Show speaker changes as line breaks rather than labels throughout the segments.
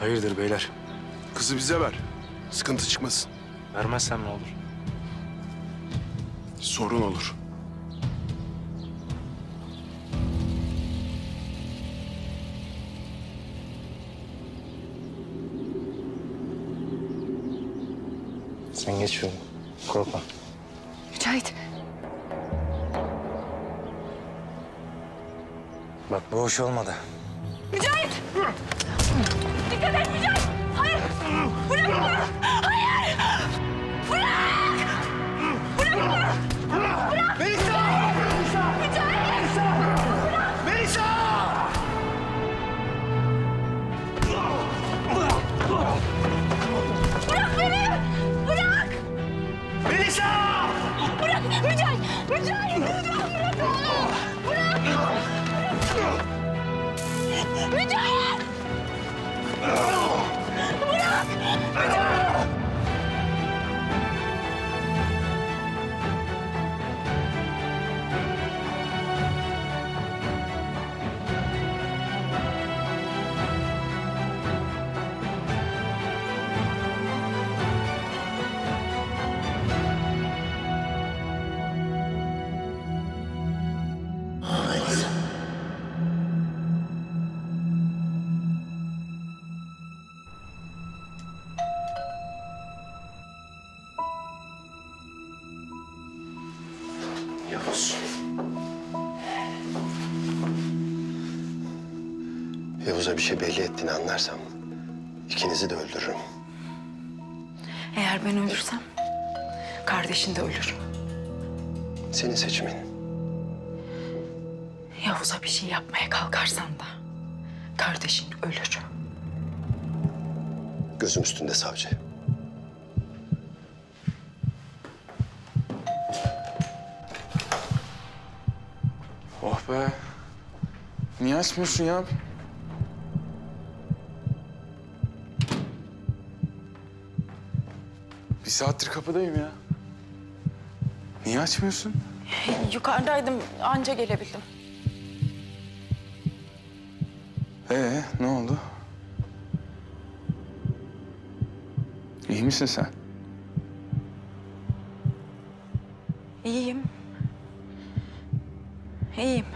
Hayırdır beyler?
Kızı bize ver. Sıkıntı çıkmasın.
Vermezsem ne olur?
Sorun olur.
Sen geç şöyle. Korkma.
Mücahit.
Bak bu hoş olmadı.
Mücahit! Dikkat et Mücahit! Hayır! Bırakma! Hayır! Bırak! Bırakma! Bırak!
Melisa!
Mücahit!
Melisa!
Bırak beni! Bırak!
Melisa!
Bırak! Mücahit! Mücahit! Lütfen bırak onu! Bırak! Mücahit! Bırak! Mücahit!
Yavuz. Yavuz'a bir şey belli ettiğini anlarsam ikinizi de öldürürüm.
Eğer ben ölürsem kardeşin de ölür.
Senin seçimin.
Yavuz'a bir şey yapmaya kalkarsan da kardeşin ölür.
Gözüm üstünde savcı.
Oh be. Niye açmıyorsun ya? Bir saattir kapıdayım ya. Niye açmıyorsun?
Yukarıdaydım, anca gelebildim.
Ne oldu? İyi misin sen?
İyiyim. İyiyim.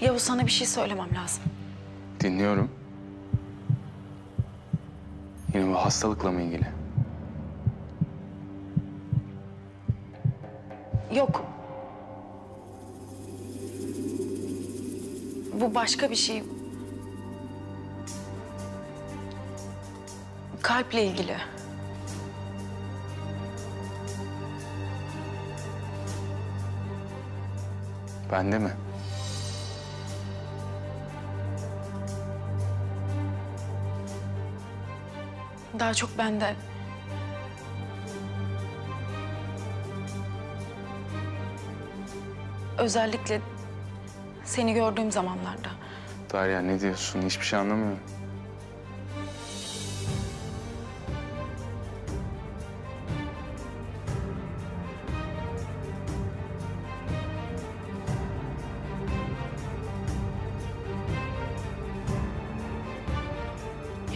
Yavuz, sana bir şey söylemem lazım.
Dinliyorum. Yine bu hastalıkla mı ilgili?
Yok. Bu başka bir şey. Kalple ilgili.
Bende mi?
Daha çok bende. Özellikle seni gördüğüm zamanlarda.
Derya ne diyorsun? Hiçbir şey anlamıyorum.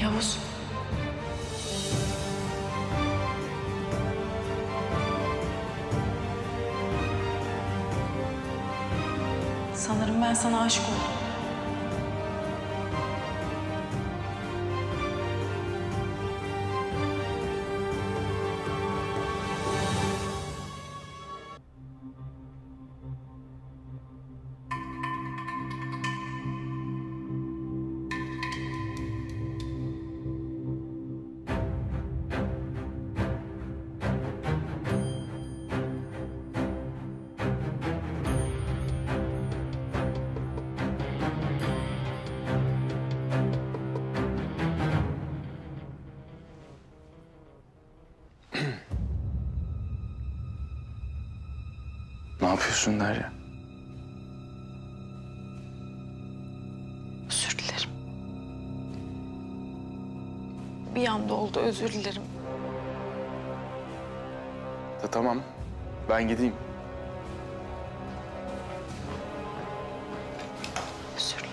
Yavuz. Sanırım ben sana aşık oldum.
Ne yapıyorsun Derya?
Özür dilerim. Bir anda oldu, özür dilerim.
Tamam. Ben gideyim.
Özür dilerim.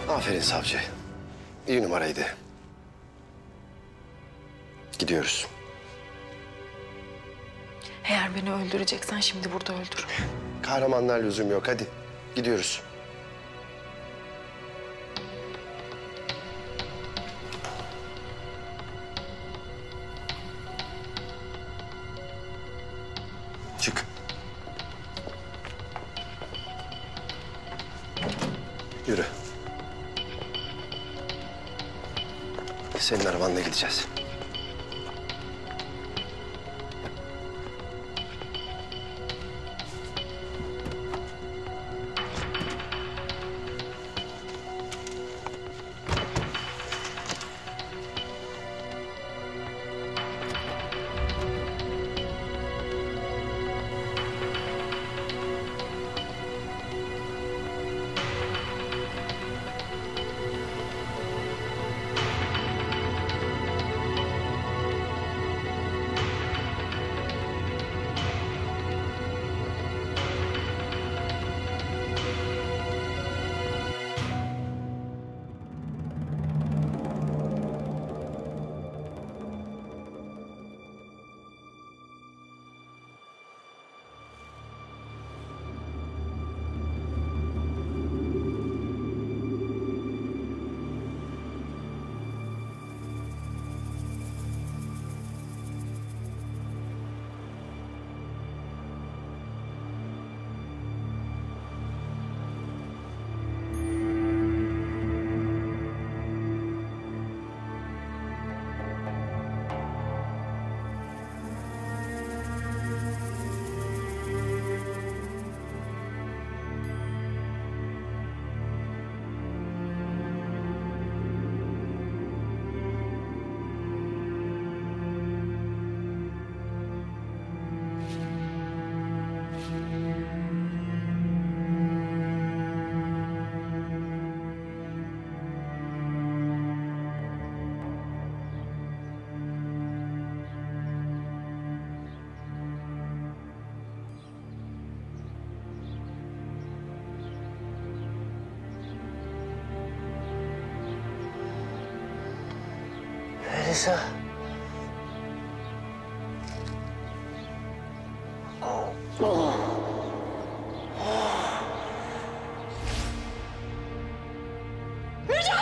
Aferin savcı. İyi numaraydı. Gidiyoruz.
Eğer beni öldüreceksen şimdi burada öldür.
Kahramanlar lüzum yok. Hadi gidiyoruz. Çık. Yürü. Senin arabanla gideceğiz.
Melisa. Melisa.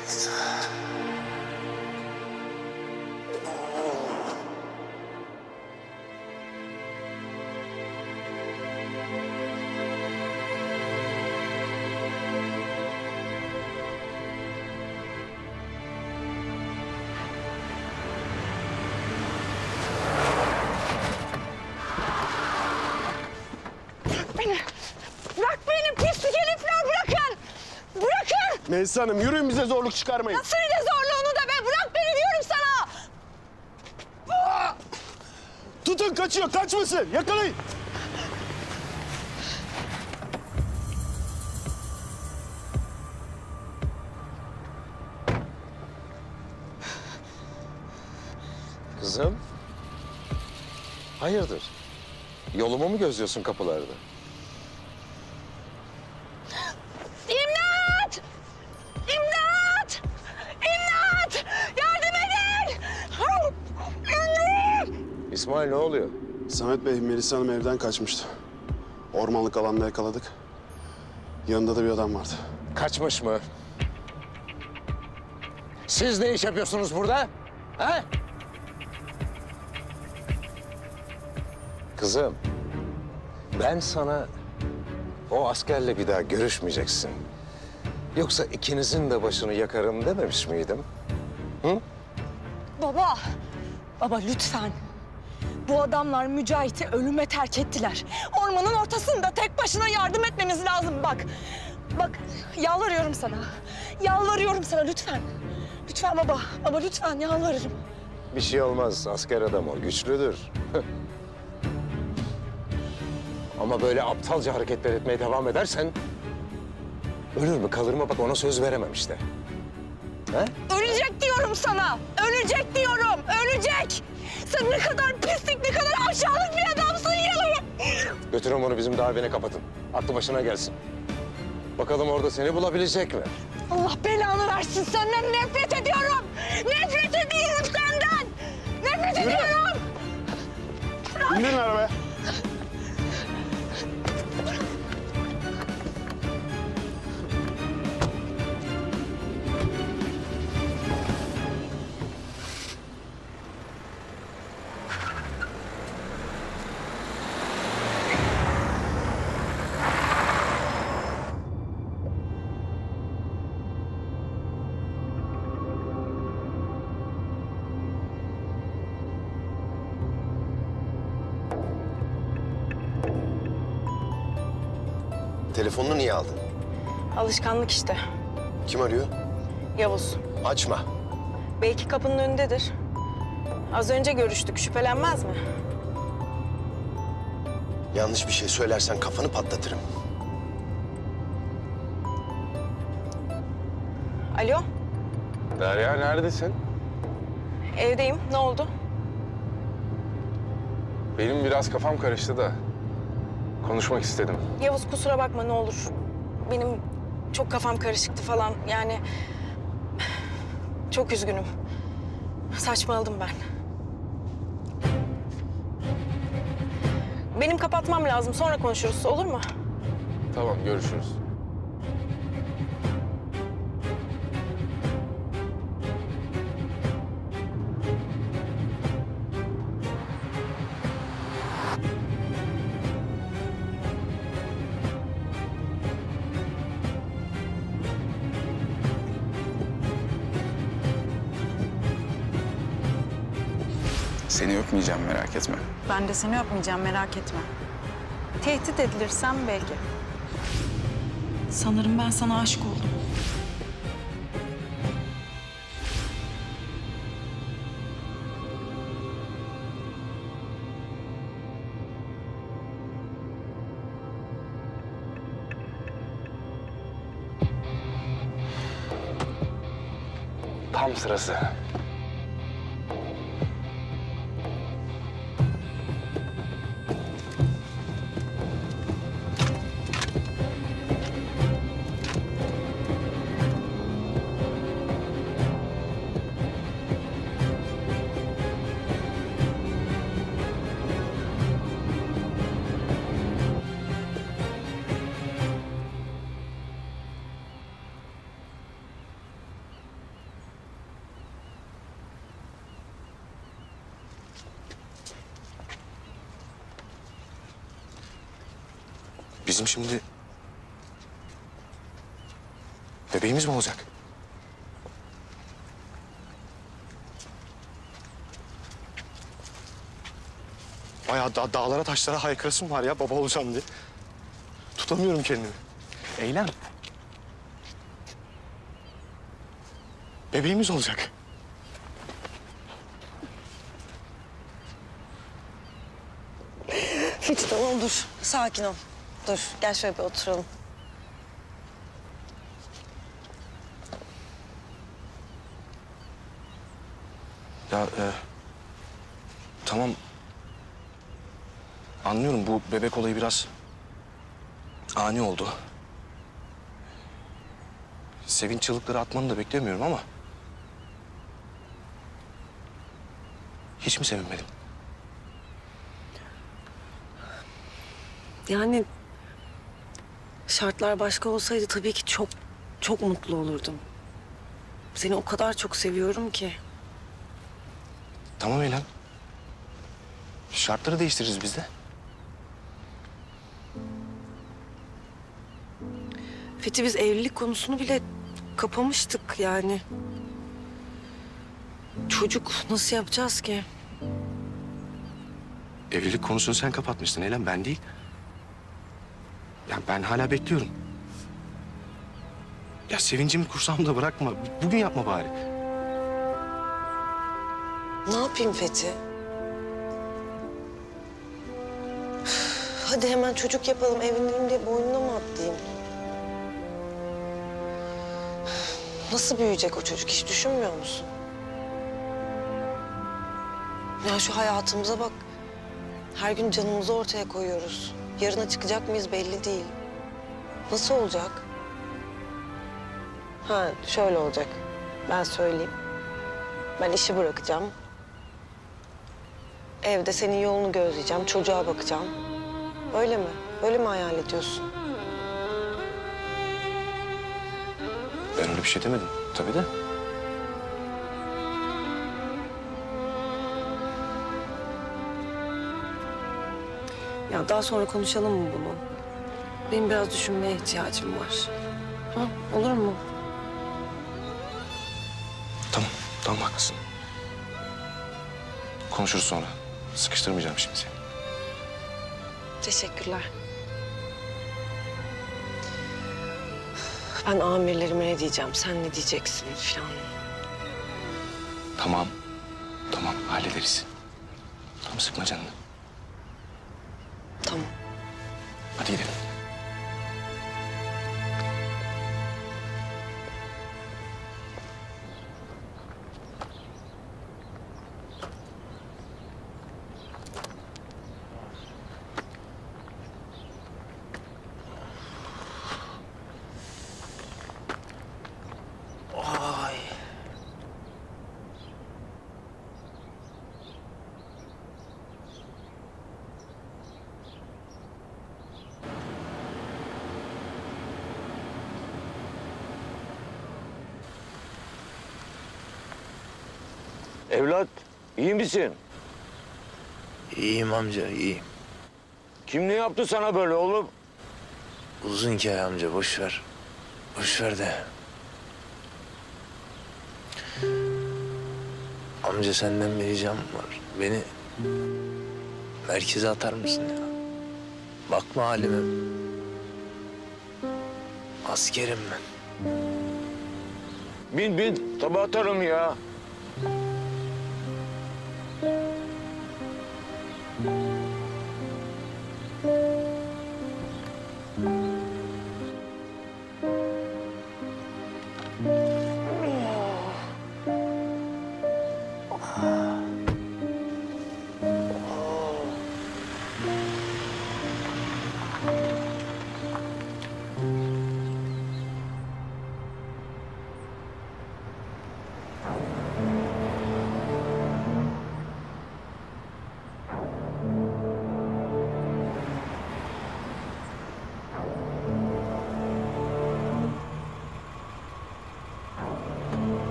Melisa.
Bırak beni pislik herifler, bırakın! Bırakın!
Melisa Hanım yürüyün, bize zorluk çıkarmayın.
Nasıl ne zorluğunu da be, bırak beni diyorum sana!
Tutun, kaçıyor, kaçmasın, yakalayın.
Kızım. Hayırdır? Yolumu mu gözlüyorsun kapılarda?
İmdat! İmdat! İmdat! Yardım edin! İmdat!
İsmail ne oluyor?
Samet Bey, Melisa Hanım evden kaçmıştı. Ormanlık alanda yakaladık. Yanında da bir adam vardı.
Kaçmış mı? Siz ne iş yapıyorsunuz burada? Ha? Kızım, ben sana o askerle bir daha görüşmeyeceksin. Yoksa ikinizin de başını yakarım dememiş miydim? Hı?
Baba, baba lütfen. Bu adamlar Mücahit'i ölüme terk ettiler. Ormanın ortasında tek başına yardım etmemiz lazım bak. Bak, yalvarıyorum sana. Yalvarıyorum sana lütfen. Lütfen baba, baba lütfen yalvarırım.
Bir şey olmaz, asker adam o, güçlüdür. Ama böyle aptalca hareketler etmeye devam edersen... ölür mü kalır mı bak ona söz veremem işte. Ha?
Ölecek diyorum sana. Ölecek diyorum. Ölecek. Sen ne kadar pislik, ne kadar aşağılık bir adamsın ya.
Götürün bunu bizim davine kapatın. Aklı başına gelsin. Bakalım orada seni bulabilecek mi?
Allah belanı versin. Senden nefret ediyorum. Nefret ediyorum senden. Nefret ediyorum.
İndirin arabaya.
Telefonunu niye aldın?
Alışkanlık işte.
Kim arıyor?
Yavuz.
Açma.
Belki kapının önündedir. Az önce görüştük. Şüphelenmez mi?
Yanlış bir şey söylersen kafanı patlatırım.
Alo,
Derya neredesin?
evdeyim. Ne oldu?
Benim biraz kafam karıştı da konuşmak istedim.
Yavuz kusura bakma ne olur. Benim çok kafam karışıktı falan. Yani çok üzgünüm. Saçmaladım ben. Benim kapatmam lazım. Sonra konuşuruz. Olur mu?
Tamam, görüşürüz.
Seni öpmeyeceğim merak etme.
Ben de seni öpmeyeceğim merak etme. Tehdit edilirsem belki. Sanırım ben sana aşık oldum.
Tam sırası.
Bizim şimdi bebeğimiz mi olacak? Bayağı dağlara taşlara haykırasım var ya baba olacağım diye. Tutamıyorum kendimi. Eylem. Bebeğimiz olacak.
Hiç tamam dur. Sakin ol. Dur. Gel şöyle bir oturalım.
Ya Tamam. Anlıyorum, bu bebek olayı biraz ani oldu. Sevinç çığlıkları atmanı da beklemiyorum ama... hiç mi sevinmedin?
Yani şartlar başka olsaydı tabii ki çok mutlu olurdum. Seni o kadar çok seviyorum ki.
Tamam Eylem. Şartları değiştiririz biz de.
Fethi, biz evlilik konusunu bile kapamıştık yani. Çocuk nasıl yapacağız ki?
Evlilik konusunu sen kapatmışsın Eylem, ben değil. Ya ben hala bekliyorum. Ya sevincimi kursağımda bırakma. Bugün yapma bari.
Ne yapayım Fethi? Hadi hemen çocuk yapalım, evlenelim diye boynuna mı atlayayım? Nasıl büyüyecek o çocuk, hiç düşünmüyor musun? Ya şu hayatımıza bak. Her gün canımızı ortaya koyuyoruz. Yarına çıkacak mıyız belli değil. Nasıl olacak? Ha, şöyle olacak. Ben söyleyeyim. Ben işi bırakacağım. Evde senin yolunu gözleyeceğim, çocuğa bakacağım. Öyle mi? Öyle mi hayal ediyorsun?
Ben öyle bir şey demedim. Tabii de.
Ya daha sonra konuşalım mı bunu? Benim biraz düşünmeye ihtiyacım var. Ha, olur mu?
Tamam, tamam haklısın. Konuşuruz sonra. Sıkıştırmayacağım şimdi seni.
Teşekkürler. Ben amirlerime ne diyeceğim, sen ne diyeceksin falan.
Tamam, tamam hallederiz. Tamam, sıkma canını.
Tamam.
Hadi gidelim.
Evlat, iyi misin?
İyiyim amca, iyiyim.
Kim ne yaptı sana böyle oğlum?
Uzun hikaye amca, boş ver. Boş ver de. Amca senden bir ricam var. Beni merkeze atar mısın ya? Bakma halime. Askerim ben.
Bin, tabi atarım ya.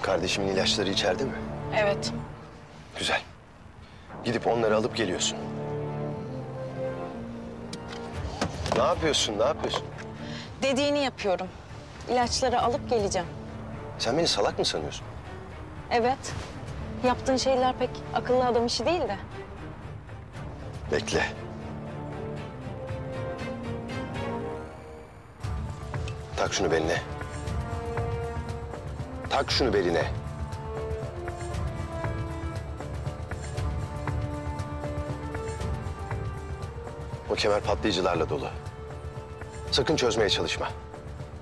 Kardeşimin ilaçları içeride mi?
Evet.
Güzel. Gidip onları alıp geliyorsun. Ne yapıyorsun, ne yapıyorsun?
Dediğini yapıyorum. İlaçları alıp geleceğim.
Sen beni salak mı sanıyorsun?
Evet. Yaptığın şeyler pek akıllı adam işi değil de.
Bekle. Tak şunu beline. Tak şunu beline. Okey. kemer patlayıcılarla dolu. Sakın çözmeye çalışma.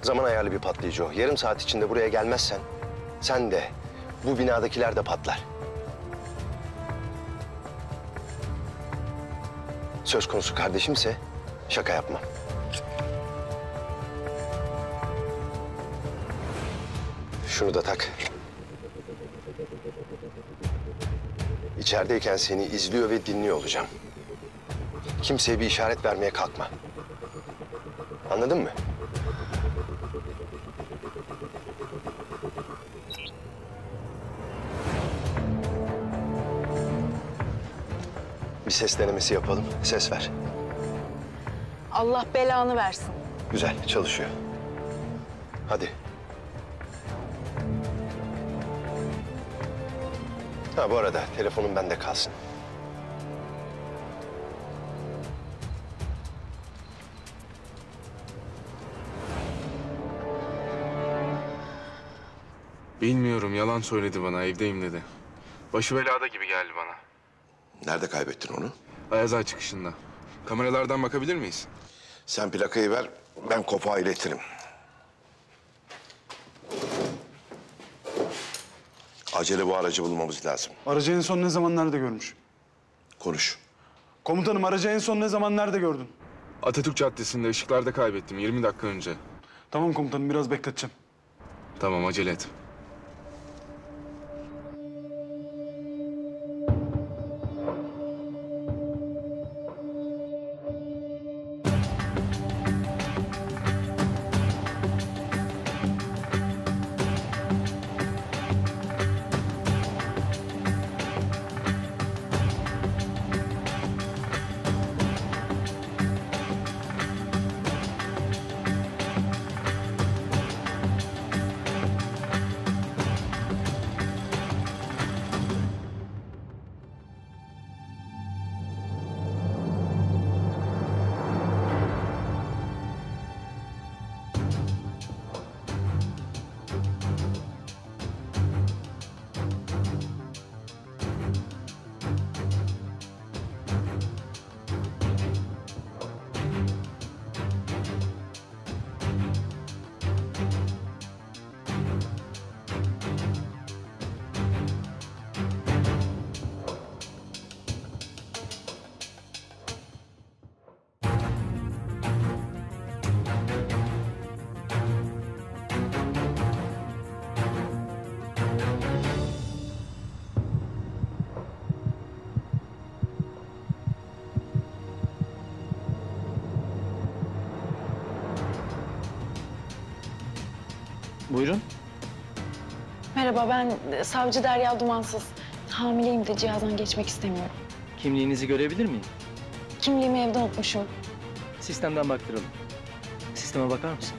Zaman ayarlı bir patlayıcı o. Yarım saat içinde buraya gelmezsen sen de bu binadakiler de patlar. Söz konusu kardeşimse şaka yapmam. Şunu da tak. İçerideyken seni izliyor ve dinliyor olacağım. Kimseye bir işaret vermeye kalkma. Anladın mı? Bir ses denemesi yapalım. Ses ver.
Allah belanı versin.
Güzel, çalışıyor. Hadi. Ha, bu arada telefonum bende kalsın.
Bilmiyorum, yalan söyledi bana, evdeyim dedi. Başı belada gibi geldi bana.
Nerede kaybettin onu?
Ayaz Ağa çıkışında. Kameralardan bakabilir miyiz?
Sen plakayı ver, ben kopağı iletirim. Acele bu aracı bulmamız lazım.
Aracı en son ne zaman nerede görmüş?
Konuş.
Komutanım aracı en son ne zaman nerede gördün?
Atatürk Caddesi'nde ışıklarda kaybettim 20 dakika önce.
Tamam komutanım biraz bekleteceğim.
Tamam, acele et.
Buyurun.
Merhaba, ben savcı Derya Dumansız. Hamileyim de cihazdan geçmek istemiyorum.
Kimliğinizi görebilir miyim?
Kimliğimi evde unutmuşum.
Sistemden baktıralım. Sisteme bakar mısın?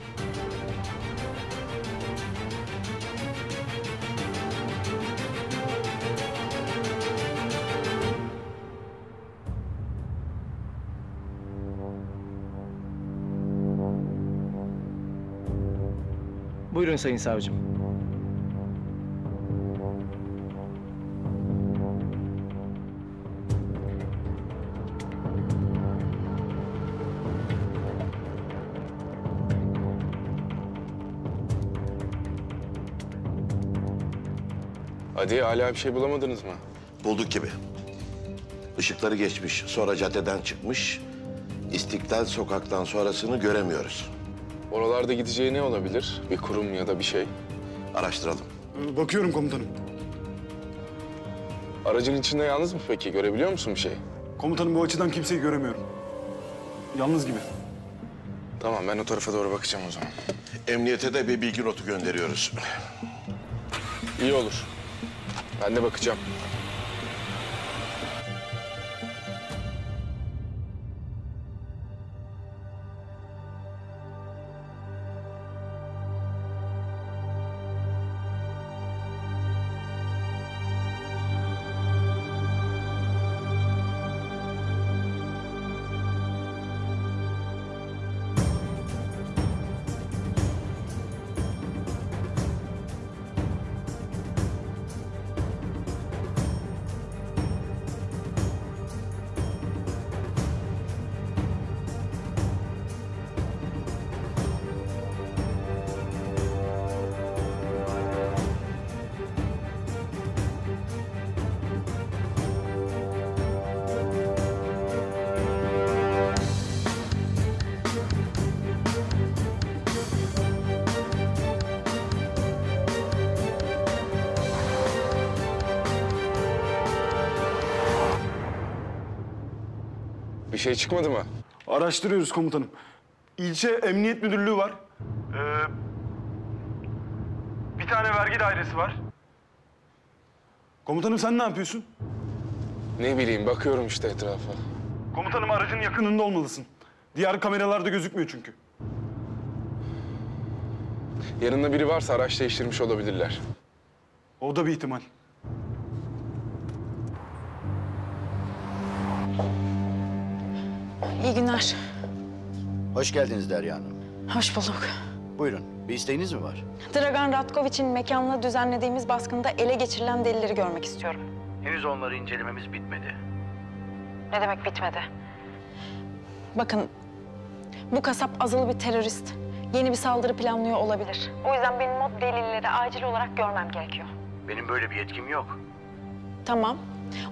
Buyurun sayın savcım.
Hadi, hala bir şey bulamadınız mı?
Bulduk gibi. Işıkları geçmiş, sonra caddeden çıkmış. İstiklal Sokak'tan sonrasını göremiyoruz.
Oralarda gideceği ne olabilir? Bir kurum ya da bir şey.
Araştıralım.
Bakıyorum komutanım.
Aracın içinde yalnız mı peki? Görebiliyor musun bir şey?
Komutanım bu açıdan kimseyi göremiyorum. Yalnız gibi.
Tamam, ben o tarafa doğru bakacağım o zaman.
Emniyete de bir bilgi notu gönderiyoruz.
İyi olur. Ben de bakacağım. şey çıkmadı mı?
Araştırıyoruz komutanım. İlçe Emniyet Müdürlüğü var. Bir tane vergi dairesi var. Komutanım sen ne yapıyorsun?
Ne bileyim, bakıyorum işte etrafa.
Komutanım aracın yakınında olmalısın. Diğer kameralarda gözükmüyor çünkü.
Yanında biri varsa araç değiştirmiş olabilirler.
O da bir ihtimal.
İyi günler.
Hoş geldiniz Derya Hanım.
Hoş bulduk.
Buyurun, bir isteğiniz mi var?
Dragan Ratkoviç'in mekanına düzenlediğimiz baskında ele geçirilen delilleri görmek istiyorum.
Henüz onları incelememiz bitmedi.
Ne demek bitmedi? Bakın, bu kasap azılı bir terörist. Yeni bir saldırı planlıyor olabilir. O yüzden benim o delilleri acil olarak görmem gerekiyor.
Benim böyle bir yetkim yok.
Tamam.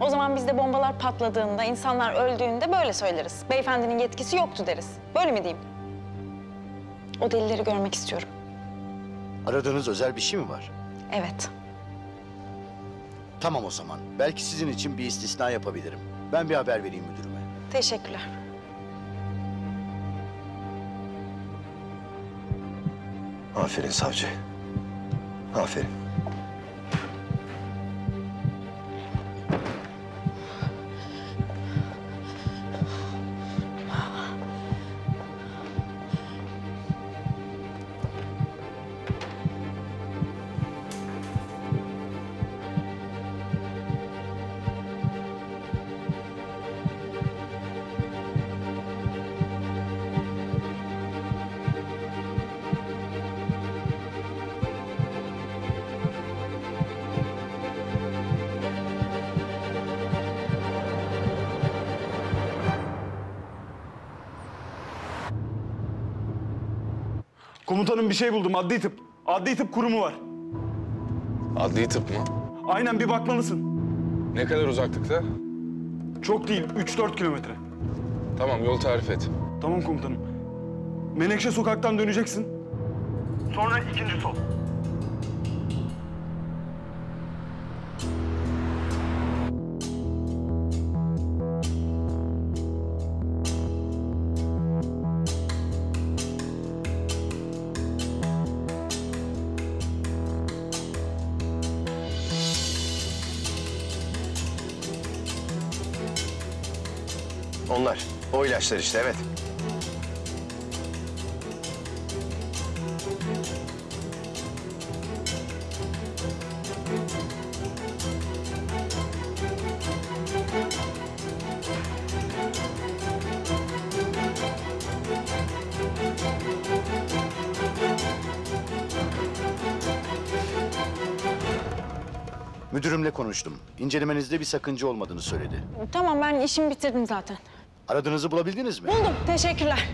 O zaman biz de bombalar patladığında, insanlar öldüğünde böyle söyleriz. Beyefendinin yetkisi yoktu deriz. Böyle mi diyeyim? O delilleri görmek istiyorum.
Aradığınız özel bir şey mi var?
Evet.
Tamam o zaman. Belki sizin için bir istisna yapabilirim. Ben bir haber vereyim müdürüme.
Teşekkürler.
Aferin savcı. Aferin.
Komutanım bir şey buldum. Adli tıp. Adli tıp kurumu var.
Adli tıp mı?
Aynen bir bakmalısın.
Ne kadar uzaklıkta?
Çok değil. 3-4 kilometre.
Tamam, yol tarif et.
Tamam komutanım. Menekşe sokaktan döneceksin. Sonra ikinci sol.
Onlar. O ilaçlar işte, evet.
Müdürümle konuştum. İncelemenizde bir sakınca olmadığını söyledi.
Tamam, ben işimi bitirdim zaten.
Aradığınızı bulabildiniz mi?
Buldum, teşekkürler.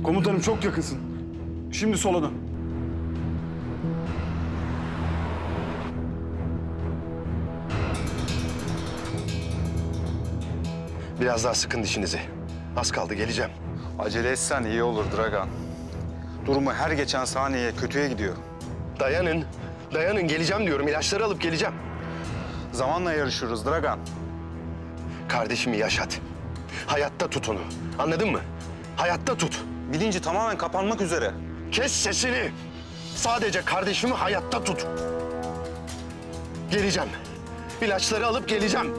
Komutanım çok yakınsın. Şimdi sola dön.
Biraz daha sıkın dişinizi. Az kaldı, geleceğim.
Acele etsen iyi olur Dragan. Durumu her geçen saniye kötüye gidiyor.
Dayanın, dayanın. Geleceğim diyorum. İlaçları alıp geleceğim.
Zamanla yarışıyoruz Dragan.
Kardeşimi yaşat. Hayatta tut onu. Anladın mı? Hayatta tut.
Bilinci tamamen kapanmak üzere.
Kes sesini. Sadece kardeşimi hayatta tut. Geleceğim. İlaçları alıp geleceğim.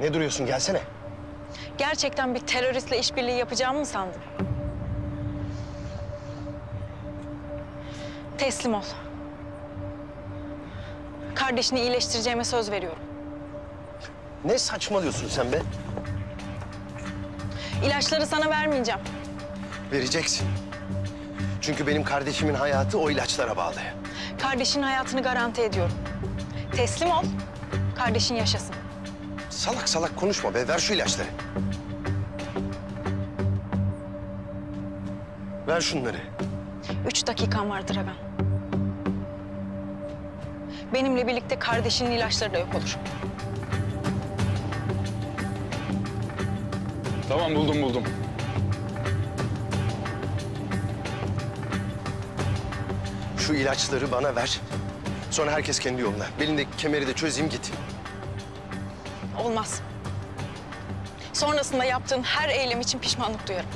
Ne duruyorsun? Gelsene.
Gerçekten bir teröristle işbirliği yapacağımı mı sandın? Teslim ol. Kardeşini iyileştireceğime söz veriyorum.
Ne saçmalıyorsun sen be?
İlaçları sana vermeyeceğim.
Vereceksin. Çünkü benim kardeşimin hayatı o ilaçlara bağlı.
Kardeşinin hayatını garanti ediyorum. Teslim ol, kardeşin yaşasın.
Salak salak konuşma be. Ver şu ilaçları. Ver şunları.
3 dakikan var Dragan. Benimle birlikte kardeşinin ilaçları da yok olur.
Tamam buldum.
Şu ilaçları bana ver. Sonra herkes kendi yoluna. Belindeki kemeri de çözeyim git.
Olmaz. Sonrasında yaptığın her eylem için pişmanlık duyarım.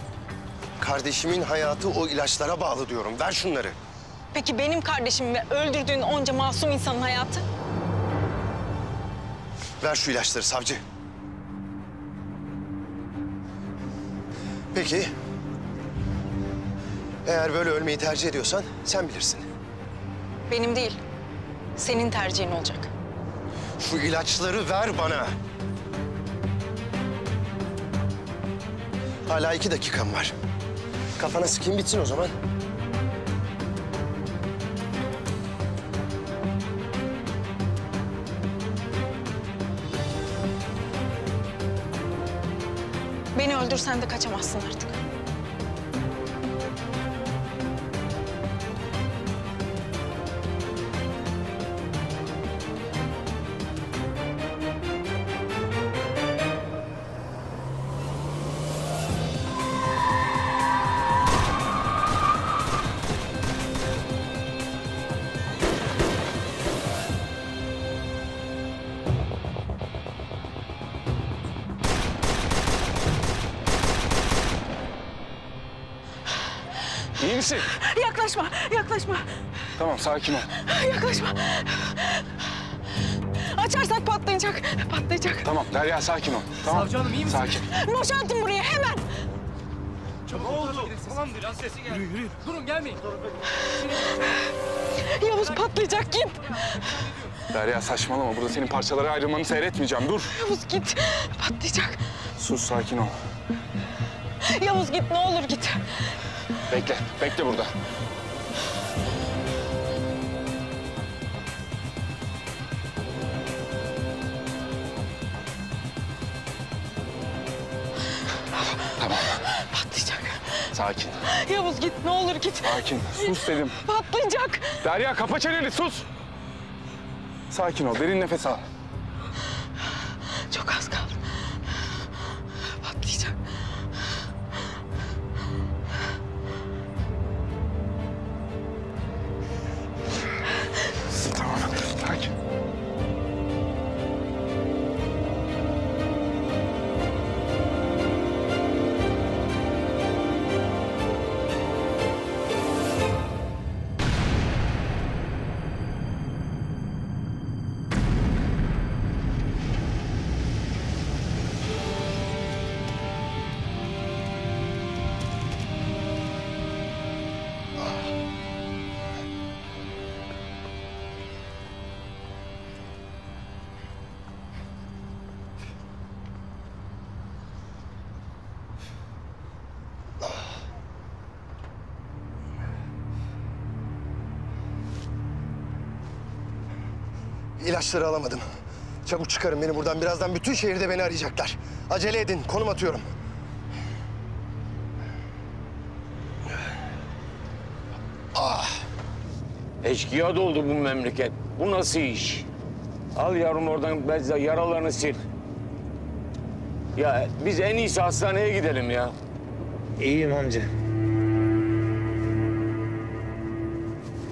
Kardeşimin hayatı o ilaçlara bağlı diyorum. Ver şunları.
Peki benim kardeşim ve öldürdüğün onca masum insanın hayatı?
Ver şu ilaçları savcı. Peki. Eğer böyle ölmeyi tercih ediyorsan sen bilirsin.
Benim değil, senin tercihin olacak.
Şu ilaçları ver bana. Hala 2 dakikam var. Kafana sıkayım bitsin o zaman.
Beni öldürsen de kaçamazsın artık.
İyi misin?
Yaklaşma.
Tamam sakin ol.
Yaklaşma. Açarsak patlayacak.
Tamam Derya sakin ol. Tamam.
Savcı hanım, iyi misin?
Sakin.
Boşaltın burayı hemen.
Ne oldu? Tamam biraz sesi gel. Yürü. Durun gelmeyin.
Yavuz patlayacak, git.
Derya saçmalama. Burada senin parçalara ayrılmanı seyretmeyeceğim. Dur.
Yavuz git. Patlayacak.
Sus sakin ol.
Yavuz git, ne olur git.
Bekle burada. Tamam.
Patlayacak.
Sakin.
Yavuz git, ne olur git.
Sakin. Sus dedim.
Patlayacak.
Derya kapa çeneni sus. Sakin ol. Derin nefes al.
Çok az kaldı. Patlayacak.
Tamam. Sakin.
İlaçları alamadım. Çabuk çıkarın beni buradan. Birazdan bütün şehirde beni arayacaklar. Acele edin. Konum atıyorum.
Eşkıya doldu bu memleket. Bu nasıl iş? Al yavrum oradan bezle yaralarını sil. Ya biz en iyisi hastaneye gidelim ya.
İyiyim amca.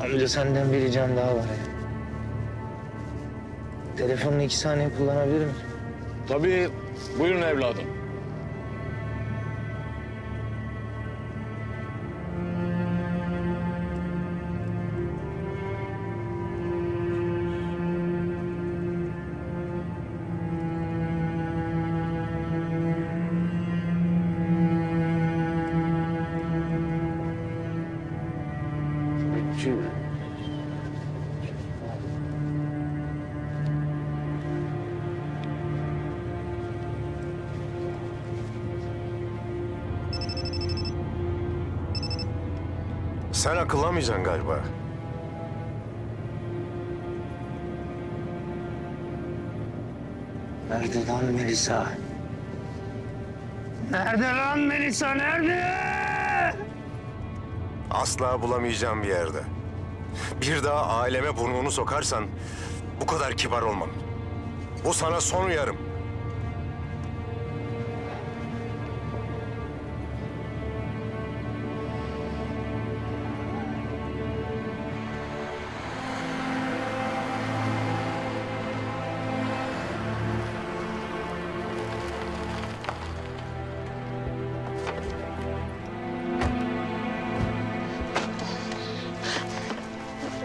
Amca senden bir ricam daha var ya. Telefonunu 2 saniye kullanabilir miyim?
Tabii. Buyurun evladım.
Sen akıllamayacaksın galiba.
Nerede lan Melisa? Nerede lan Melisa, nerede?
Asla bulamayacağım bir yerde. Bir daha aileme burnunu sokarsan bu kadar kibar olmam. Bu sana son uyarım.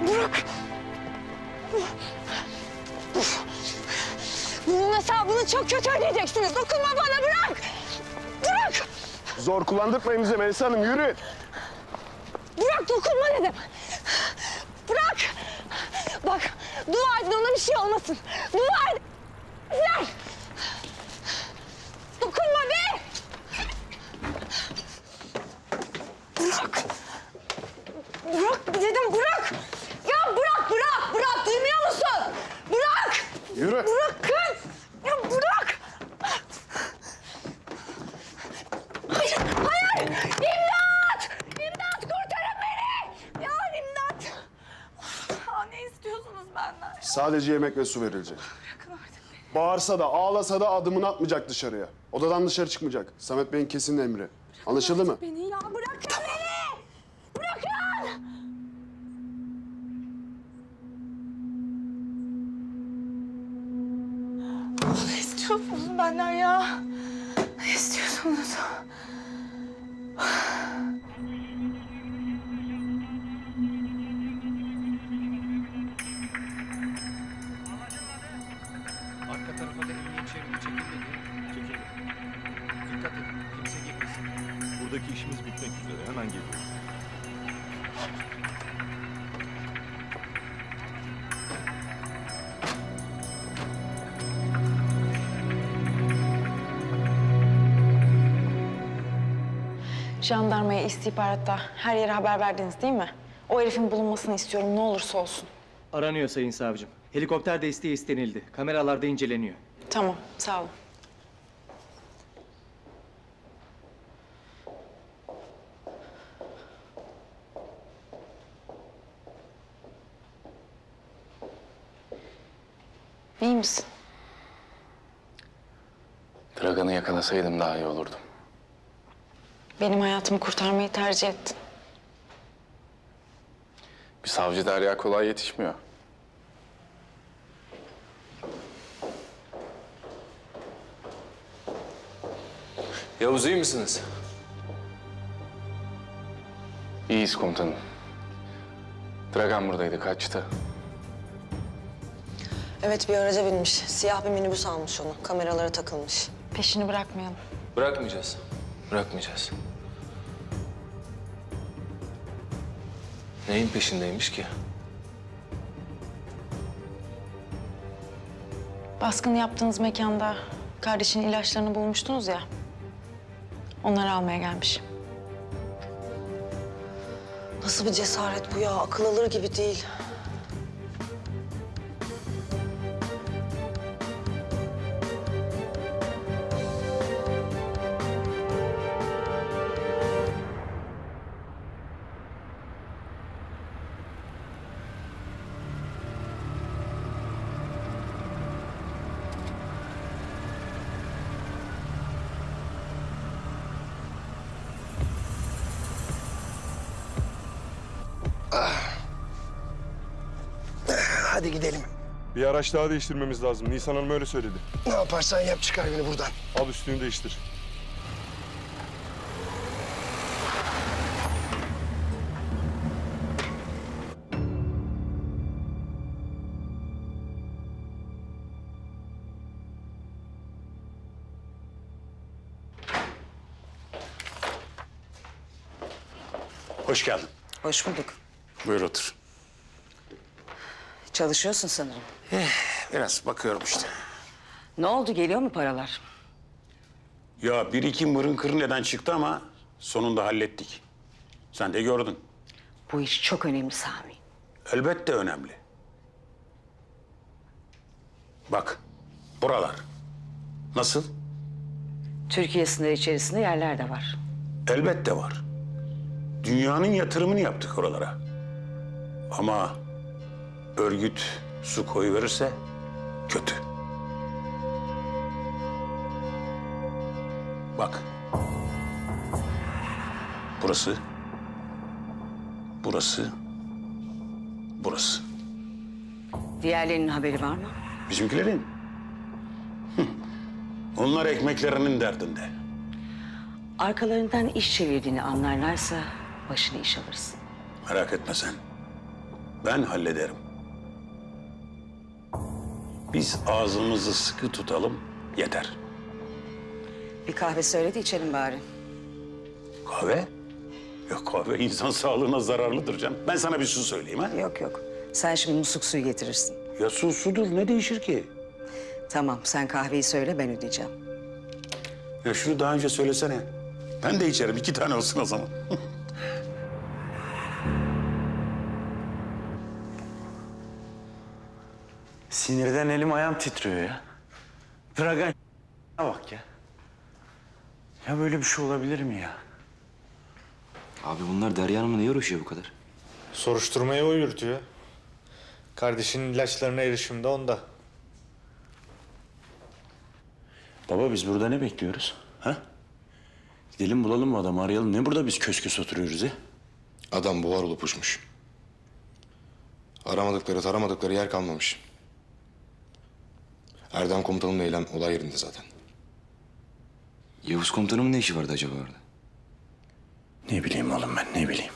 Burak! Bunun hesabını çok kötü ödeyeceksiniz. Dokunma bana, bırak! Bırak!
Zor kullandırmayın bize Melisa Hanım, yürü.
Bırak, dokunma dedim. Bırak! Bak, dua edin ona bir şey olmasın. Dua edin. Bırak! Dokunma be! Bırak! Bırak dedim, bırak! Ya bırak, bırak, bırak! Duymuyor musun? Bırak!
Yürü.
Bırakın! Ya bırak! Hayır, hayır! İmdat! İmdat, kurtarın beni! Ya imdat! Ya ne istiyorsunuz benden?
Sadece yemek ve su verilecek. Bağırsa da ağlasa da adımını atmayacak dışarıya. Odadan dışarı çıkmayacak. Samet Bey'in kesin emri. Anlaşıldı mı?
Beni ya, bırakın beni! Bırakın! Ne istiyorsunuz benden ya? Ne istiyorsunuz?
Arka tarafa da emniyet şeridi çekildi. Çekildi. Dikkat edin, kimse girmesin.
Buradaki işimiz bitmek üzere. Hemen geliyorum.
Jandarmaya, istihbaratta her yere haber verdiniz değil mi? O herifin bulunmasını istiyorum ne olursa olsun.
Aranıyor sayın savcım. Helikopter desteği istenildi. Kameralarda inceleniyor.
Tamam, sağ olun. İyi misin?
Dragan'ı yakalasaydım daha iyi olurdu.
Benim hayatımı kurtarmayı tercih ettin.
Bir savcı derya kolay yetişmiyor.
Yavuz, iyi misiniz?
İyiyiz komutanım. Dragan buradaydı, kaçtı.
Evet, bir araca binmiş. Siyah bir minibüs almış onu. Kameralara takılmış.
Peşini bırakmayalım.
Bırakmayacağız. Bırakmayacağız. Neyin peşindeymiş ki?
Baskın yaptığınız mekanda kardeşinin ilaçlarını bulmuştunuz ya. Onları almaya gelmiş.
Nasıl bir cesaret bu ya? Akıl alır gibi değil.
Hadi gidelim.
Bir araç daha değiştirmemiz lazım. Nisan Hanım öyle söyledi.
Ne yaparsan yap, çıkar beni buradan.
Al üstünü değiştir.
Hoş geldin.
Hoş bulduk.
Buyur otur.
Çalışıyorsun sanırım.
Biraz bakıyorum işte.
Ne oldu? Geliyor mu paralar?
Ya bir iki mırın kırın neden çıktı ama sonunda hallettik. Sen de gördün.
Bu iş çok önemli Sami.
Elbette önemli. Bak, buralar. Nasıl?
Türkiye sınırı içerisinde yerler de var.
Elbette var. Dünyanın yatırımını yaptık oralara. Ama örgüt su koyuverirse kötü. Bak. Burası. Burası. Burası.
Diğerlerinin haberi var mı?
Bizimkilerin. Onlar ekmeklerinin derdinde.
Arkalarından iş çevirdiğini anlarlarsa başını iş alırsın.
Merak etme sen. Ben hallederim. Biz ağzımızı sıkı tutalım, yeter.
Bir kahve söyle de içelim bari.
Kahve? Yok, kahve insan sağlığına zararlıdır canım. Ben sana bir su söyleyeyim ha.
Yok yok. Sen şimdi musluk suyu getirirsin.
Ya su sudur, ne değişir ki?
Tamam sen kahveyi söyle ben ödeyeceğim.
Ya şunu daha önce söylesene. Ben de içerim, 2 tane olsun o zaman.
Sinirden elim ayağım titriyor ya. Dragan bak ya. Ya böyle bir şey olabilir mi ya?
Abi bunlar Derya Hanım'la niye uğraşıyor bu kadar?
Soruşturmayı o yürütüyor. Kardeşinin ilaçlarına erişimde onda.
Baba biz burada ne bekliyoruz? Ha? Gidelim bulalım bu adamı arayalım. Ne burada biz kös kös oturuyoruz ya?
Adam buhar olup uçmuş. Aramadıkları, taramadıkları yer kalmamış. Erdem komutanımla eylem olay yerinde zaten.
Yavuz komutanımın ne işi vardı acaba orada?
Ne bileyim oğlum ben ne bileyim.